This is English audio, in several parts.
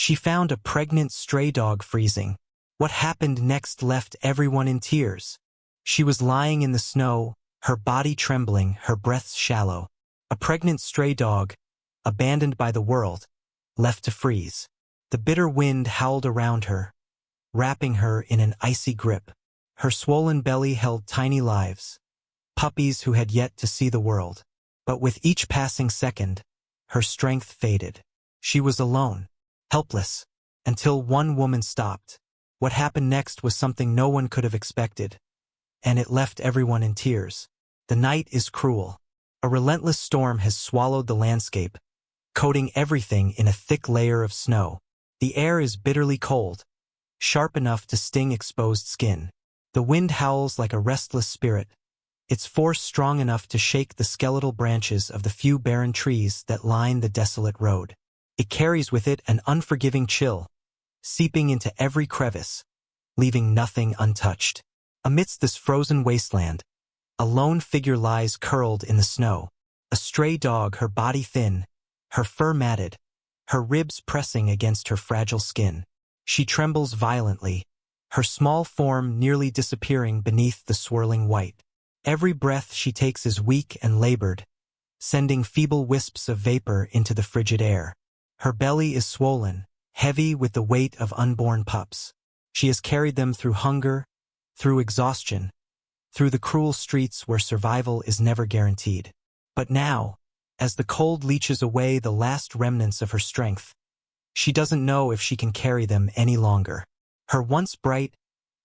She found a pregnant stray dog freezing. What happened next left everyone in tears. She was lying in the snow, her body trembling, her breath shallow. A pregnant stray dog, abandoned by the world, left to freeze. The bitter wind howled around her, wrapping her in an icy grip. Her swollen belly held tiny lives, puppies who had yet to see the world. But with each passing second, her strength faded. She was alone, helpless, until one woman stopped. What happened next was something no one could have expected, and it left everyone in tears. The night is cruel. A relentless storm has swallowed the landscape, coating everything in a thick layer of snow. The air is bitterly cold, sharp enough to sting exposed skin. The wind howls like a restless spirit, its force strong enough to shake the skeletal branches of the few barren trees that line the desolate road. It carries with it an unforgiving chill, seeping into every crevice, leaving nothing untouched. Amidst this frozen wasteland, a lone figure lies curled in the snow. A stray dog, her body thin, her fur matted, her ribs pressing against her fragile skin. She trembles violently, her small form nearly disappearing beneath the swirling white. Every breath she takes is weak and labored, sending feeble wisps of vapor into the frigid air. Her belly is swollen, heavy with the weight of unborn pups. She has carried them through hunger, through exhaustion, through the cruel streets where survival is never guaranteed. But now, as the cold leaches away the last remnants of her strength, she doesn't know if she can carry them any longer. Her once bright,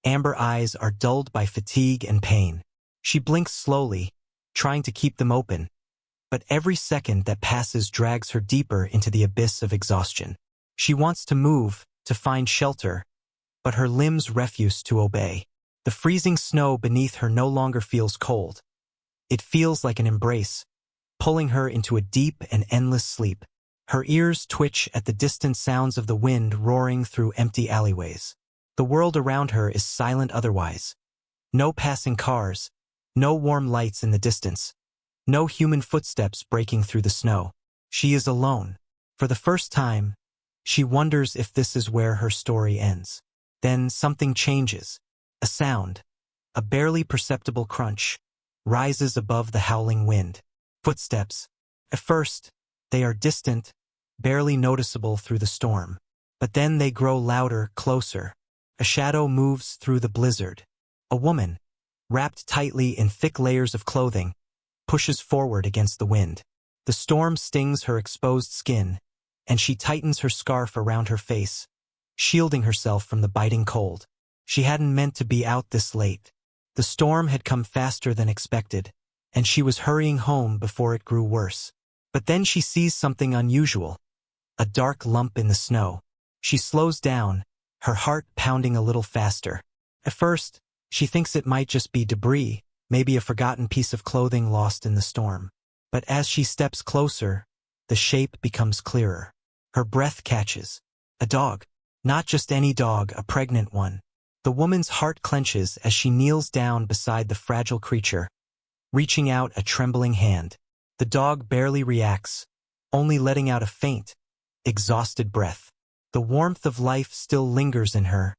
amber eyes are dulled by fatigue and pain. She blinks slowly, trying to keep them open, but every second that passes drags her deeper into the abyss of exhaustion. She wants to move, to find shelter, but her limbs refuse to obey. The freezing snow beneath her no longer feels cold. It feels like an embrace, pulling her into a deep and endless sleep. Her ears twitch at the distant sounds of the wind roaring through empty alleyways. The world around her is silent otherwise. No passing cars, no warm lights in the distance, no human footsteps breaking through the snow. She is alone. For the first time, she wonders if this is where her story ends. Then something changes. A sound, a barely perceptible crunch, rises above the howling wind. Footsteps. At first, they are distant, barely noticeable through the storm. But then they grow louder, closer. A shadow moves through the blizzard. A woman, wrapped tightly in thick layers of clothing, pushes forward against the wind. The storm stings her exposed skin, and she tightens her scarf around her face, shielding herself from the biting cold. She hadn't meant to be out this late. The storm had come faster than expected, and she was hurrying home before it grew worse. But then she sees something unusual, a dark lump in the snow. She slows down, her heart pounding a little faster. At first, she thinks it might just be debris, maybe a forgotten piece of clothing lost in the storm. But as she steps closer, the shape becomes clearer. Her breath catches. A dog. Not just any dog, a pregnant one. The woman's heart clenches as she kneels down beside the fragile creature, reaching out a trembling hand. The dog barely reacts, only letting out a faint, exhausted breath. The warmth of life still lingers in her,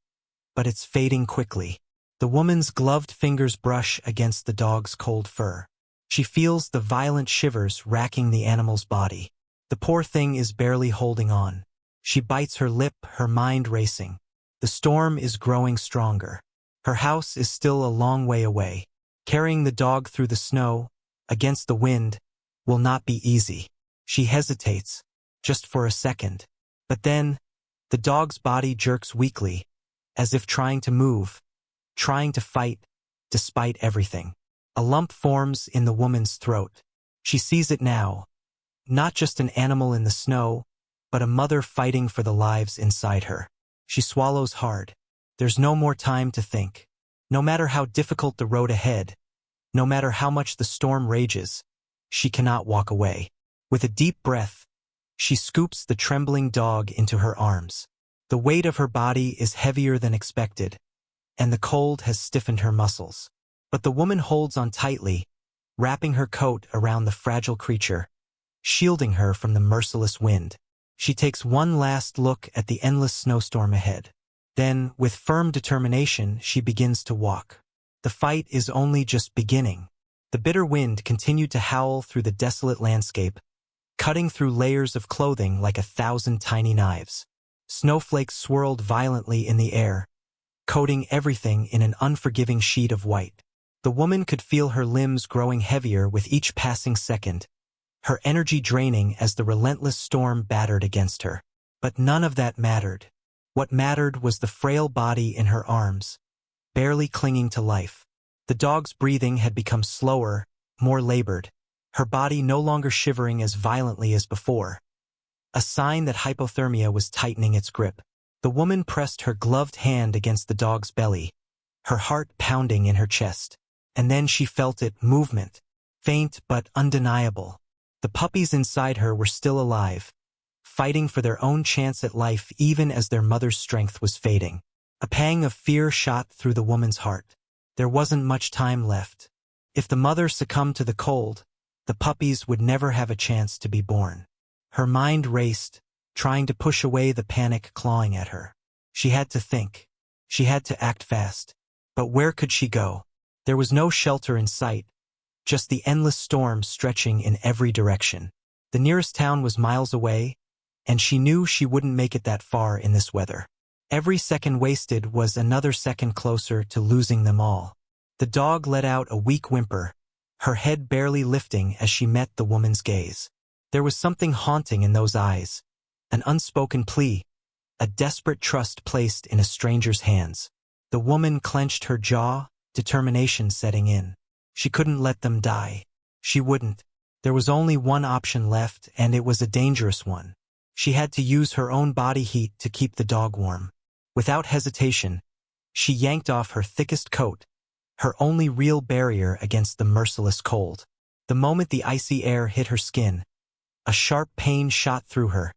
but it's fading quickly. The woman's gloved fingers brush against the dog's cold fur. She feels the violent shivers racking the animal's body. The poor thing is barely holding on. She bites her lip, her mind racing. The storm is growing stronger. Her house is still a long way away. Carrying the dog through the snow, against the wind, will not be easy. She hesitates, just for a second. But then, the dog's body jerks weakly, as if trying to move, trying to fight, despite everything. A lump forms in the woman's throat. She sees it now. Not just an animal in the snow, but a mother fighting for the lives inside her. She swallows hard. There's no more time to think. No matter how difficult the road ahead, no matter how much the storm rages, she cannot walk away. With a deep breath, she scoops the trembling dog into her arms. The weight of her body is heavier than expected, and the cold has stiffened her muscles. But the woman holds on tightly, wrapping her coat around the fragile creature, shielding her from the merciless wind. She takes one last look at the endless snowstorm ahead. Then, with firm determination, she begins to walk. The fight is only just beginning. The bitter wind continued to howl through the desolate landscape, cutting through layers of clothing like 1,000 tiny knives. Snowflakes swirled violently in the air, coating everything in an unforgiving sheet of white. The woman could feel her limbs growing heavier with each passing second, her energy draining as the relentless storm battered against her. But none of that mattered. What mattered was the frail body in her arms, barely clinging to life. The dog's breathing had become slower, more labored, her body no longer shivering as violently as before, a sign that hypothermia was tightening its grip. The woman pressed her gloved hand against the dog's belly, her heart pounding in her chest. And then she felt it, movement, faint but undeniable. The puppies inside her were still alive, fighting for their own chance at life even as their mother's strength was fading. A pang of fear shot through the woman's heart. There wasn't much time left. If the mother succumbed to the cold, the puppies would never have a chance to be born. Her mind raced, trying to push away the panic clawing at her. She had to think. She had to act fast. But where could she go? There was no shelter in sight, just the endless storm stretching in every direction. The nearest town was miles away, and she knew she wouldn't make it that far in this weather. Every second wasted was another second closer to losing them all. The dog let out a weak whimper, her head barely lifting as she met the woman's gaze. There was something haunting in those eyes, an unspoken plea, a desperate trust placed in a stranger's hands. The woman clenched her jaw, determination setting in. She couldn't let them die. She wouldn't. There was only one option left, and it was a dangerous one. She had to use her own body heat to keep the dog warm. Without hesitation, she yanked off her thickest coat, her only real barrier against the merciless cold. The moment the icy air hit her skin, a sharp pain shot through her,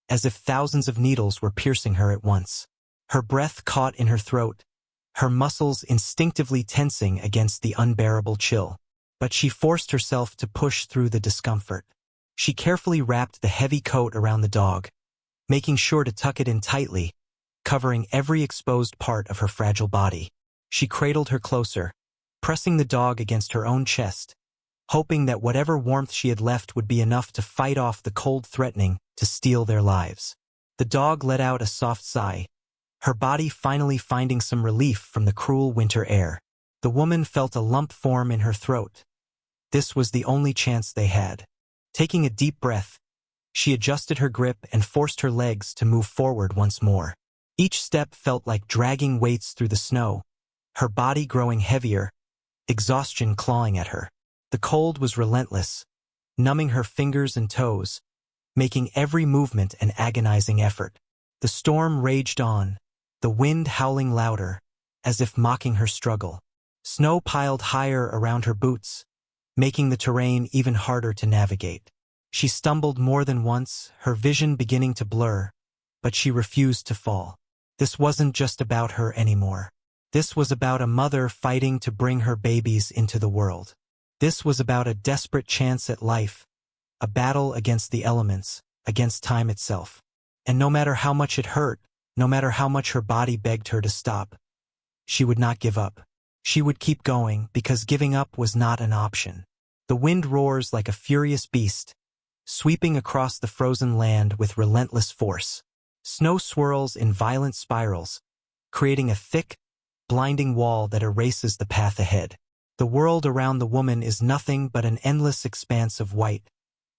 as if thousands of needles were piercing her at once. Her breath caught in her throat, her muscles instinctively tensing against the unbearable chill. But she forced herself to push through the discomfort. She carefully wrapped the heavy coat around the dog, making sure to tuck it in tightly, covering every exposed part of her fragile body. She cradled her closer, pressing the dog against her own chest, hoping that whatever warmth she had left would be enough to fight off the cold threatening to steal their lives. The dog let out a soft sigh, her body finally finding some relief from the cruel winter air. The woman felt a lump form in her throat. This was the only chance they had. Taking a deep breath, she adjusted her grip and forced her legs to move forward once more. Each step felt like dragging weights through the snow, her body growing heavier, exhaustion clawing at her. The cold was relentless, numbing her fingers and toes, making every movement an agonizing effort. The storm raged on, the wind howling louder, as if mocking her struggle. Snow piled higher around her boots, making the terrain even harder to navigate. She stumbled more than once, her vision beginning to blur, but she refused to fall. This wasn't just about her anymore. This was about a mother fighting to bring her babies into the world. This was about a desperate chance at life, a battle against the elements, against time itself. And no matter how much it hurt, no matter how much her body begged her to stop, she would not give up. She would keep going because giving up was not an option. The wind roars like a furious beast, sweeping across the frozen land with relentless force. Snow swirls in violent spirals, creating a thick, blinding wall that erases the path ahead. The world around the woman is nothing but an endless expanse of white,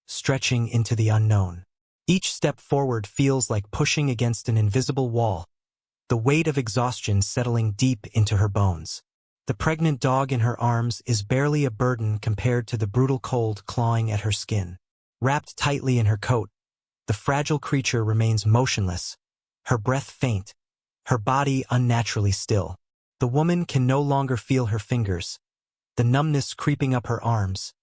stretching into the unknown. Each step forward feels like pushing against an invisible wall, the weight of exhaustion settling deep into her bones. The pregnant dog in her arms is barely a burden compared to the brutal cold clawing at her skin. Wrapped tightly in her coat, the fragile creature remains motionless, her breath faint, her body unnaturally still. The woman can no longer feel her fingers, the numbness creeping up her arms,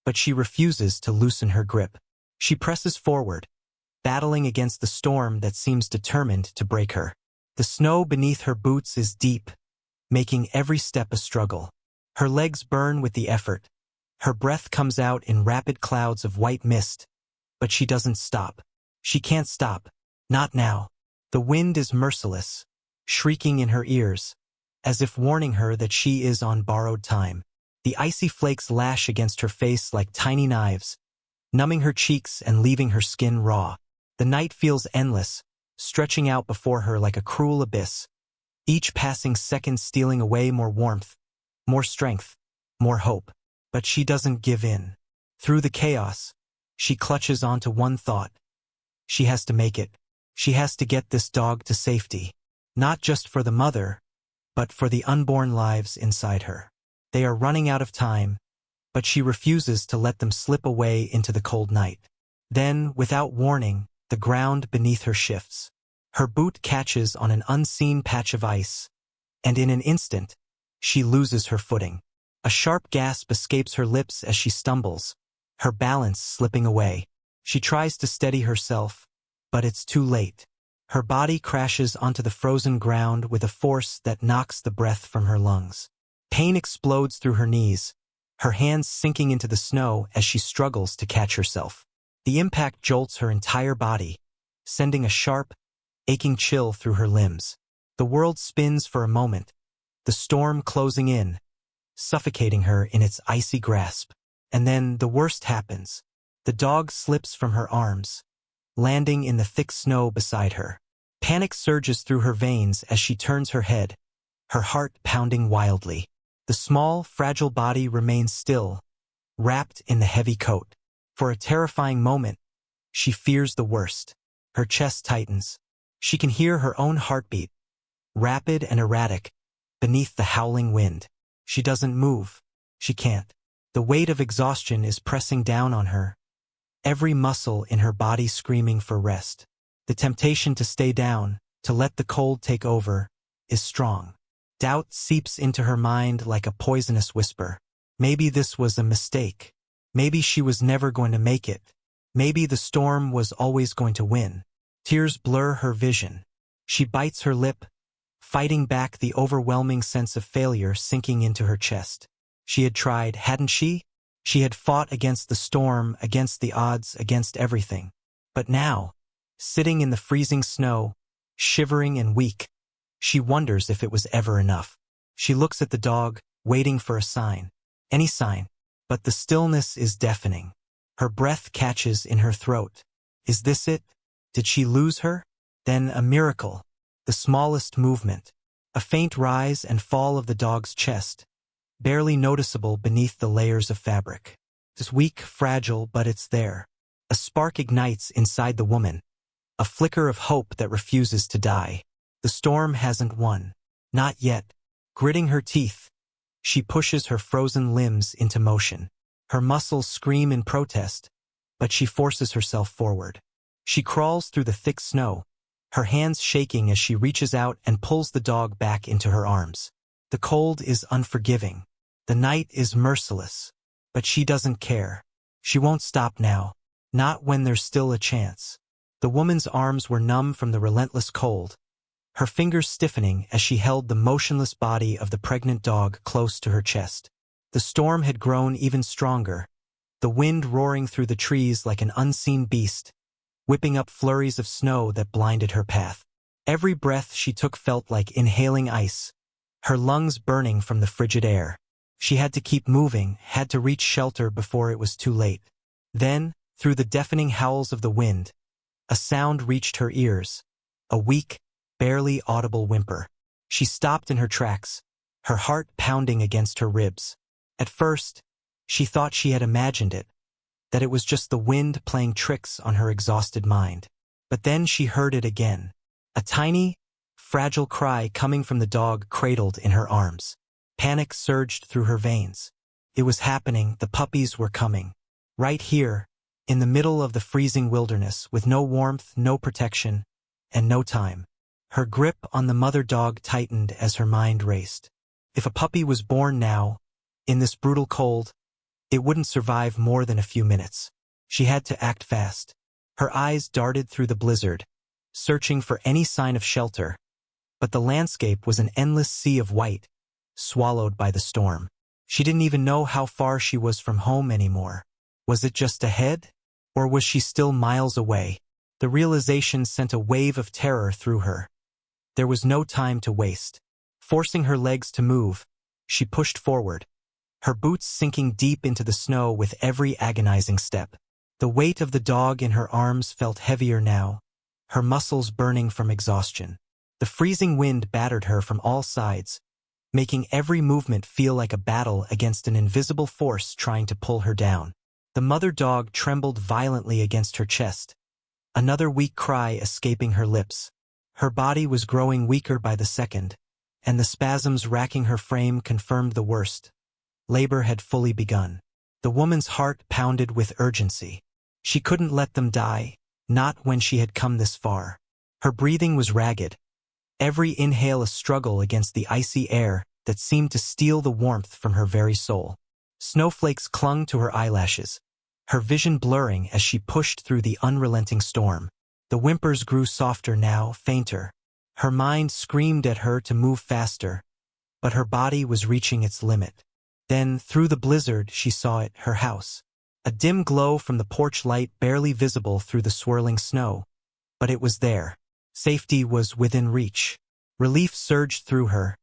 but she refuses to loosen her grip. She presses forward, battling against the storm that seems determined to break her. The snow beneath her boots is deep, making every step a struggle. Her legs burn with the effort. Her breath comes out in rapid clouds of white mist, but she doesn't stop. She can't stop. Not now. The wind is merciless, shrieking in her ears, as if warning her that she is on borrowed time. The icy flakes lash against her face like tiny knives, numbing her cheeks and leaving her skin raw. The night feels endless, stretching out before her like a cruel abyss, each passing second stealing away more warmth, more strength, more hope. But she doesn't give in. Through the chaos, she clutches onto one thought. She has to make it. She has to get this dog to safety. Not just for the mother, but for the unborn lives inside her. They are running out of time, but she refuses to let them slip away into the cold night. Then, without warning, the ground beneath her shifts. Her boot catches on an unseen patch of ice, and in an instant, she loses her footing. A sharp gasp escapes her lips as she stumbles, her balance slipping away. She tries to steady herself, but it's too late. Her body crashes onto the frozen ground with a force that knocks the breath from her lungs. Pain explodes through her knees, her hands sinking into the snow as she struggles to catch herself. The impact jolts her entire body, sending a sharp, aching chill through her limbs. The world spins for a moment, the storm closing in, suffocating her in its icy grasp. And then the worst happens. The dog slips from her arms, landing in the thick snow beside her. Panic surges through her veins as she turns her head, her heart pounding wildly. The small, fragile body remains still, wrapped in the heavy coat. For a terrifying moment, she fears the worst. Her chest tightens. She can hear her own heartbeat, rapid and erratic, beneath the howling wind. She doesn't move. She can't. The weight of exhaustion is pressing down on her, every muscle in her body screaming for rest. The temptation to stay down, to let the cold take over, is strong. Doubt seeps into her mind like a poisonous whisper. Maybe this was a mistake. Maybe she was never going to make it. Maybe the storm was always going to win. Tears blur her vision. She bites her lip, fighting back the overwhelming sense of failure sinking into her chest. She had tried, hadn't she? She had fought against the storm, against the odds, against everything. But now, sitting in the freezing snow, shivering and weak, she wonders if it was ever enough. She looks at the dog, waiting for a sign. Any sign. But the stillness is deafening. Her breath catches in her throat. Is this it? Did she lose her? Then a miracle. The smallest movement. A faint rise and fall of the dog's chest, barely noticeable beneath the layers of fabric. It's weak, fragile, but it's there. A spark ignites inside the woman, a flicker of hope that refuses to die. The storm hasn't won. Not yet. Gritting her teeth, she pushes her frozen limbs into motion. Her muscles scream in protest, but she forces herself forward. She crawls through the thick snow, her hands shaking as she reaches out and pulls the dog back into her arms. The cold is unforgiving. The night is merciless. But she doesn't care. She won't stop now. Not when there's still a chance. The woman's arms were numb from the relentless cold, her fingers stiffening as she held the motionless body of the pregnant dog close to her chest. The storm had grown even stronger, the wind roaring through the trees like an unseen beast, whipping up flurries of snow that blinded her path. Every breath she took felt like inhaling ice, her lungs burning from the frigid air. She had to keep moving, had to reach shelter before it was too late. Then, through the deafening howls of the wind, a sound reached her ears, a weak, barely audible whimper. She stopped in her tracks, her heart pounding against her ribs. At first, she thought she had imagined it, that it was just the wind playing tricks on her exhausted mind. But then she heard it again, a tiny, fragile cry coming from the dog cradled in her arms. Panic surged through her veins. It was happening, the puppies were coming. Right here, in the middle of the freezing wilderness, with no warmth, no protection, and no time. Her grip on the mother dog tightened as her mind raced. If a puppy was born now, in this brutal cold, it wouldn't survive more than a few minutes. She had to act fast. Her eyes darted through the blizzard, searching for any sign of shelter. But the landscape was an endless sea of white, swallowed by the storm. She didn't even know how far she was from home anymore. Was it just ahead? Or was she still miles away, The realization sent a wave of terror through her. There was no time to waste. Forcing her legs to move, she pushed forward, her boots sinking deep into the snow with every agonizing step. The weight of the dog in her arms felt heavier now, her muscles burning from exhaustion. The freezing wind battered her from all sides, making every movement feel like a battle against an invisible force trying to pull her down. The mother dog trembled violently against her chest, another weak cry escaping her lips. Her body was growing weaker by the second, and the spasms racking her frame confirmed the worst. Labor had fully begun. The woman's heart pounded with urgency. She couldn't let them die, not when she had come this far. Her breathing was ragged, every inhale a struggle against the icy air that seemed to steal the warmth from her very soul. Snowflakes clung to her eyelashes, her vision blurring as she pushed through the unrelenting storm. The whimpers grew softer now, fainter. Her mind screamed at her to move faster, but her body was reaching its limit. Then, through the blizzard, she saw it, her house. A dim glow from the porch light barely visible through the swirling snow. But it was there. Safety was within reach. Relief surged through her,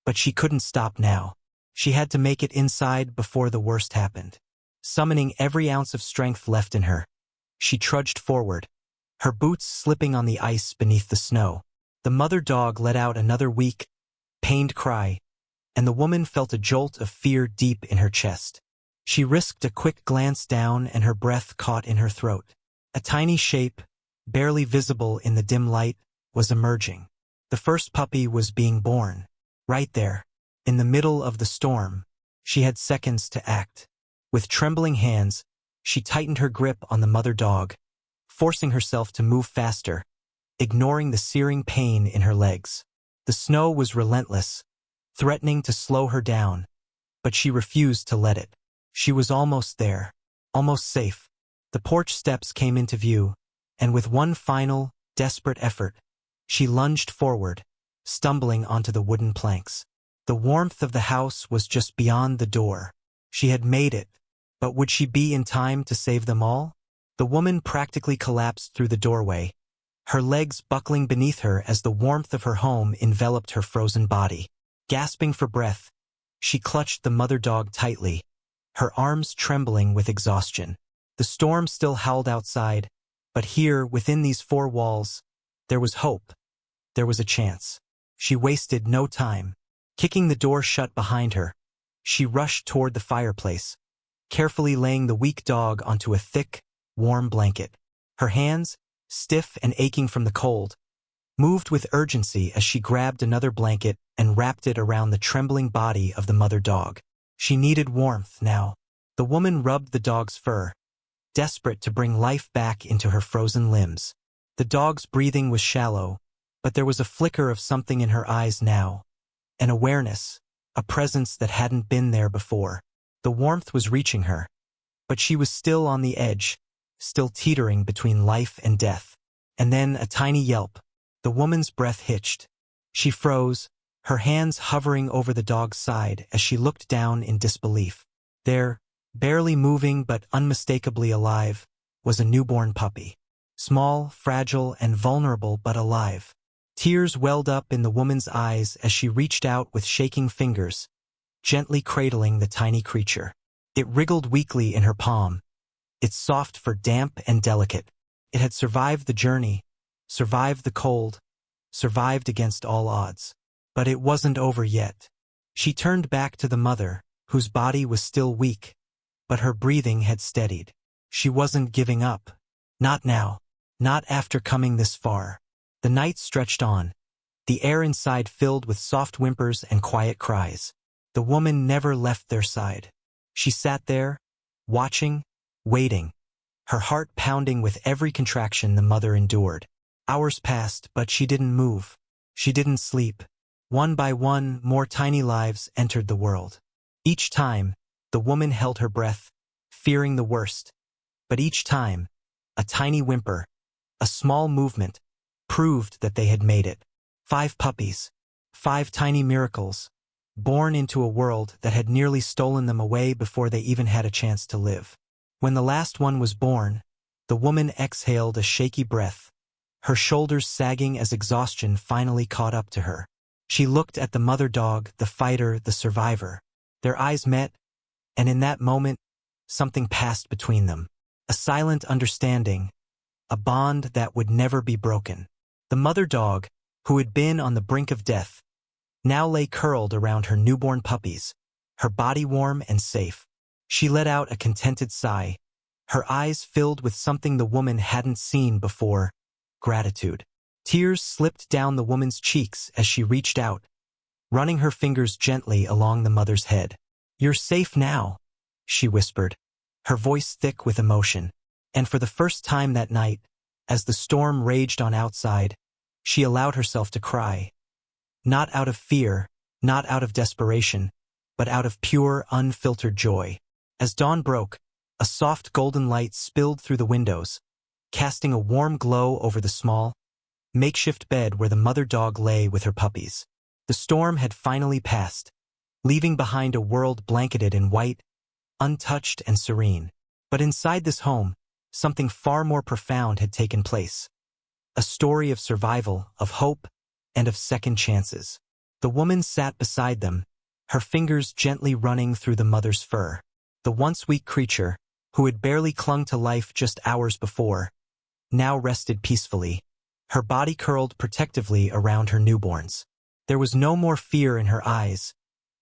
but she couldn't stop now. She had to make it inside before the worst happened. Summoning every ounce of strength left in her, she trudged forward, her boots slipping on the ice beneath the snow. The mother dog let out another weak, pained cry, and the woman felt a jolt of fear deep in her chest. She risked a quick glance down and her breath caught in her throat. A tiny shape, barely visible in the dim light, was emerging. The first puppy was being born. Right there, in the middle of the storm. She had seconds to act. With trembling hands, she tightened her grip on the mother dog, forcing herself to move faster, ignoring the searing pain in her legs. The snow was relentless, threatening to slow her down, but she refused to let it. She was almost there, almost safe. The porch steps came into view, and with one final, desperate effort, she lunged forward, stumbling onto the wooden planks. The warmth of the house was just beyond the door. She had made it, but would she be in time to save them all? The woman practically collapsed through the doorway, her legs buckling beneath her as the warmth of her home enveloped her frozen body. Gasping for breath, she clutched the mother dog tightly, her arms trembling with exhaustion. The storm still howled outside, but here, within these four walls, there was hope. There was a chance. She wasted no time. Kicking the door shut behind her, she rushed toward the fireplace, carefully laying the weak dog onto a thick, warm blanket. Her hands, stiff and aching from the cold, moved with urgency as she grabbed another blanket and wrapped it around the trembling body of the mother dog. She needed warmth now. The woman rubbed the dog's fur, desperate to bring life back into her frozen limbs. The dog's breathing was shallow, but there was a flicker of something in her eyes now. An awareness, a presence that hadn't been there before. The warmth was reaching her, but she was still on the edge, still teetering between life and death. And then a tiny yelp. The woman's breath hitched. She froze, her hands hovering over the dog's side as she looked down in disbelief. There, barely moving but unmistakably alive, was a newborn puppy. Small, fragile, and vulnerable but alive. Tears welled up in the woman's eyes as she reached out with shaking fingers, gently cradling the tiny creature. It wriggled weakly in her palm, its soft fur damp and delicate. It had survived the journey, survived the cold, survived against all odds. But it wasn't over yet. She turned back to the mother, whose body was still weak, but her breathing had steadied. She wasn't giving up. Not now. Not after coming this far. The night stretched on, the air inside filled with soft whimpers and quiet cries. The woman never left their side. She sat there, watching, waiting, her heart pounding with every contraction the mother endured. Hours passed, but she didn't move. She didn't sleep. One by one, more tiny lives entered the world. Each time, the woman held her breath, fearing the worst. But each time, a tiny whimper, a small movement, proved that they had made it. 5 puppies, 5 tiny miracles, born into a world that had nearly stolen them away before they even had a chance to live. When the last one was born, The woman exhaled a shaky breath, her shoulders sagging as exhaustion finally caught up to her. She looked at the mother dog, the fighter, the survivor. Their eyes met, and in that moment, something passed between them. A silent understanding, a bond that would never be broken. The mother dog, who had been on the brink of death, now lay curled around her newborn puppies, her body warm and safe. She let out a contented sigh, her eyes filled with something the woman hadn't seen before: gratitude. Tears slipped down the woman's cheeks as she reached out, running her fingers gently along the mother's head. "You're safe now," she whispered, her voice thick with emotion. And for the first time that night, as the storm raged on outside, she allowed herself to cry. Not out of fear, not out of desperation, but out of pure, unfiltered joy. As dawn broke, a soft golden light spilled through the windows, casting a warm glow over the small, makeshift bed where the mother dog lay with her puppies. The storm had finally passed, leaving behind a world blanketed in white, untouched and serene. But inside this home, something far more profound had taken place. A story of survival, of hope, and of second chances. The woman sat beside them, her fingers gently running through the mother's fur. The once weak creature, who had barely clung to life just hours before, now rested peacefully, her body curled protectively around her newborns. There was no more fear in her eyes,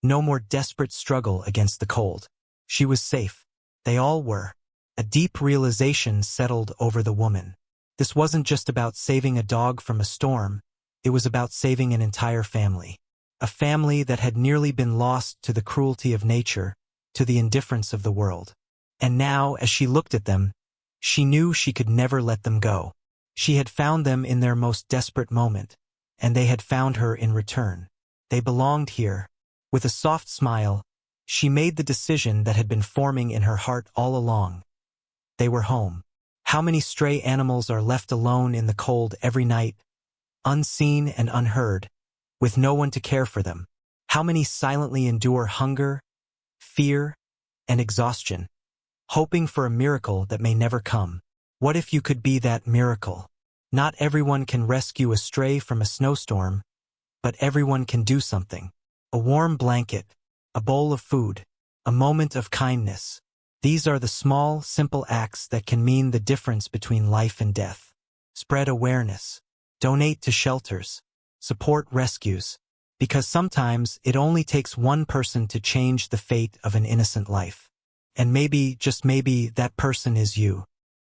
no more desperate struggle against the cold. She was safe. They all were. A deep realization settled over the woman. This wasn't just about saving a dog from a storm, it was about saving an entire family. A family that had nearly been lost to the cruelty of nature, to the indifference of the world. And now, as she looked at them, she knew she could never let them go. She had found them in their most desperate moment, and they had found her in return. They belonged here. With a soft smile, she made the decision that had been forming in her heart all along. They were home. How many stray animals are left alone in the cold every night, unseen and unheard, with no one to care for them? How many silently endure hunger, fear, and exhaustion, hoping for a miracle that may never come? What if you could be that miracle? Not everyone can rescue a stray from a snowstorm, but everyone can do something. A warm blanket, a bowl of food, a moment of kindness. These are the small, simple acts that can mean the difference between life and death. Spread awareness. Donate to shelters. Support rescues. Because sometimes it only takes one person to change the fate of an innocent life. And maybe, just maybe, that person is you.